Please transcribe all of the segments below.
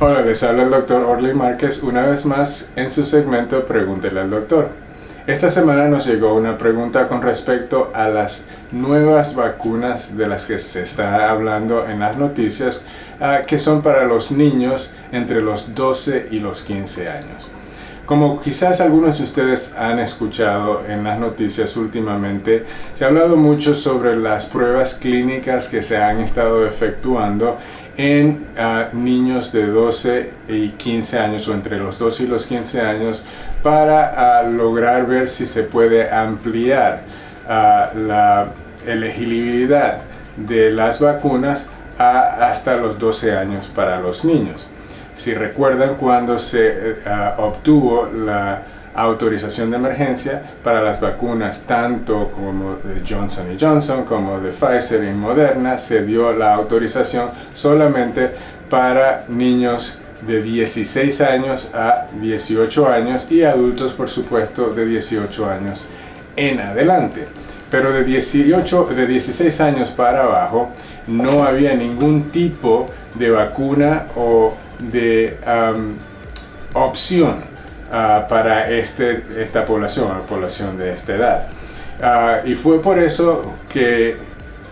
Hola, les habla el Dr. Orly Márquez una vez más en su segmento Pregúntele al Doctor. Esta semana nos llegó una pregunta con respecto a las nuevas vacunas de las que se está hablando en las noticias, que son para los niños entre los 12 y los 15 años. Como quizás algunos de ustedes han escuchado en las noticias últimamente, se ha hablado mucho sobre las pruebas clínicas que se han estado efectuando en niños de 12 y 15 años o entre los 12 y los 15 años para lograr ver si se puede ampliar la elegibilidad de las vacunas hasta los 12 años para los niños. Si recuerdan, cuando se obtuvo la autorización de emergencia para las vacunas tanto como de Johnson & Johnson como de Pfizer y Moderna, se dio la autorización solamente para niños de 16 años a 18 años y adultos, por supuesto, de 18 años en adelante. Pero de 16 años para abajo no había ningún tipo de vacuna o de opción para esta población, la población de esta edad. Y fue por eso que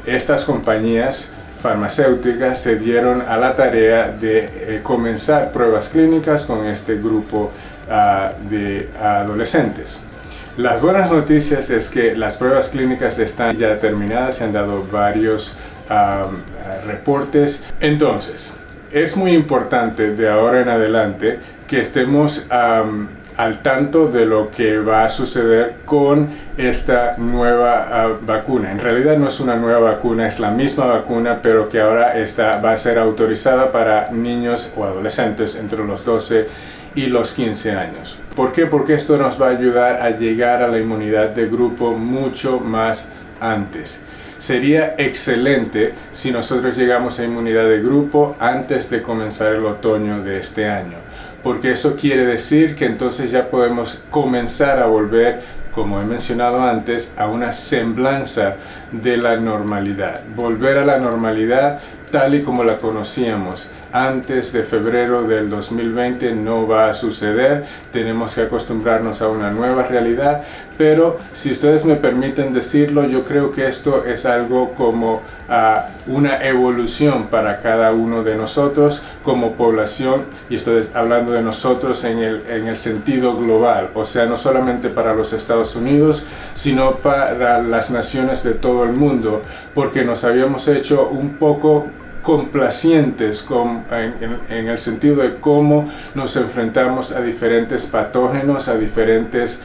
estas compañías farmacéuticas se dieron a la tarea de comenzar pruebas clínicas con este grupo de adolescentes. Las buenas noticias es que las pruebas clínicas están ya terminadas, se han dado varios reportes. Entonces, es muy importante de ahora en adelante que estemos al tanto de lo que va a suceder con esta nueva vacuna. En realidad no es una nueva vacuna, es la misma vacuna, pero que ahora va a ser autorizada para niños o adolescentes entre los 12 y los 15 años. ¿Por qué? Porque esto nos va a ayudar a llegar a la inmunidad de grupo mucho más antes. Sería excelente si nosotros llegamos a inmunidad de grupo antes de comenzar el otoño de este año, porque eso quiere decir que entonces ya podemos comenzar a volver, como he mencionado antes, a una semblanza de la normalidad. Volver a la normalidad tal y como la conocíamos antes de febrero del 2020 no va a suceder. Tenemos que acostumbrarnos a una nueva realidad, pero si ustedes me permiten decirlo, yo creo que esto es algo como una evolución para cada uno de nosotros como población, y estoy hablando de nosotros en el sentido global, o sea, no solamente para los Estados Unidos, sino para las naciones de todo el mundo, porque nos habíamos hecho un poco complacientes en el sentido de cómo nos enfrentamos a diferentes patógenos, a diferentes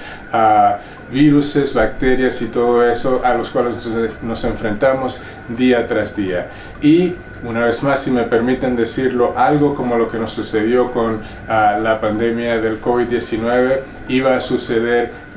viruses, bacterias y todo eso a los cuales nos enfrentamos día tras día. Y una vez más, si me permiten decirlo, algo como lo que nos sucedió con la pandemia del COVID-19 iba a suceder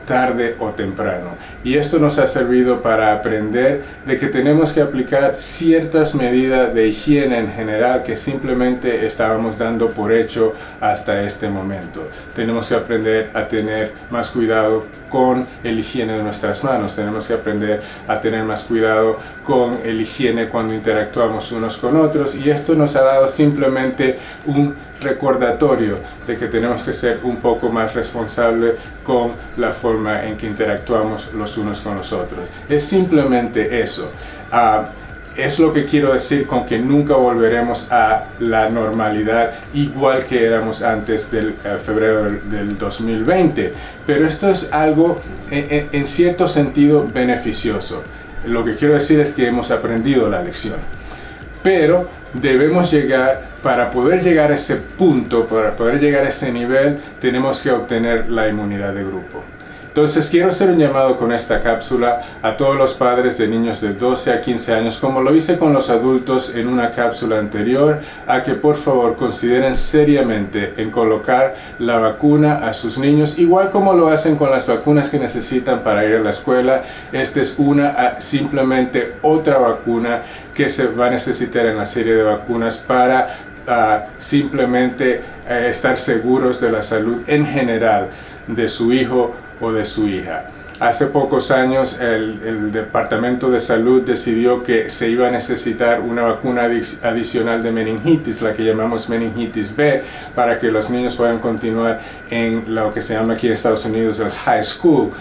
tarde o temprano, y esto nos ha servido para aprender de que tenemos que aplicar ciertas medidas de higiene en general que simplemente estábamos dando por hecho hasta este momento. Tenemos que aprender a tener más cuidado con el higiene de nuestras manos, tenemos que aprender a tener más cuidado con el higiene cuando interactuamos unos con otros, y esto nos ha dado simplemente un recordatorio de que tenemos que ser un poco más responsables con la forma en que interactuamos los unos con los otros. Es simplemente eso. Es lo que quiero decir con que nunca volveremos a la normalidad igual que éramos antes del febrero del 2020. Pero esto es algo en cierto sentido beneficioso. Lo que quiero decir es que hemos aprendido la lección. Pero debemos para poder llegar a ese punto, para poder llegar a ese nivel, tenemos que obtener la inmunidad de grupo. Entonces quiero hacer un llamado con esta cápsula a todos los padres de niños de 12 a 15 años, como lo hice con los adultos en una cápsula anterior, a que por favor consideren seriamente en colocar la vacuna a sus niños, igual como lo hacen con las vacunas que necesitan para ir a la escuela. Esta es simplemente otra vacuna que se va a necesitar en la serie de vacunas para simplemente estar seguros de la salud en general de su hijo o de su hija. Hace pocos años el Departamento de Salud decidió que se iba a necesitar una vacuna adicional de meningitis, la que llamamos meningitis B, para que los niños puedan continuar en lo que se llama aquí en Estados Unidos el high school.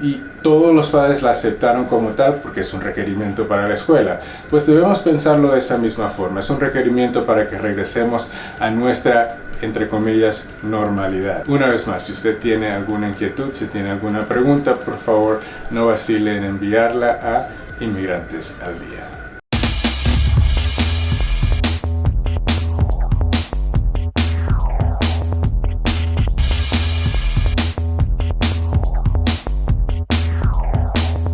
Y todos los padres la aceptaron como tal porque es un requerimiento para la escuela. Pues debemos pensarlo de esa misma forma. Es un requerimiento para que regresemos a nuestra, entre comillas, normalidad. Una vez más, si usted tiene alguna inquietud, si tiene alguna pregunta, por favor no vacile en enviarla a Inmigrantes al Día.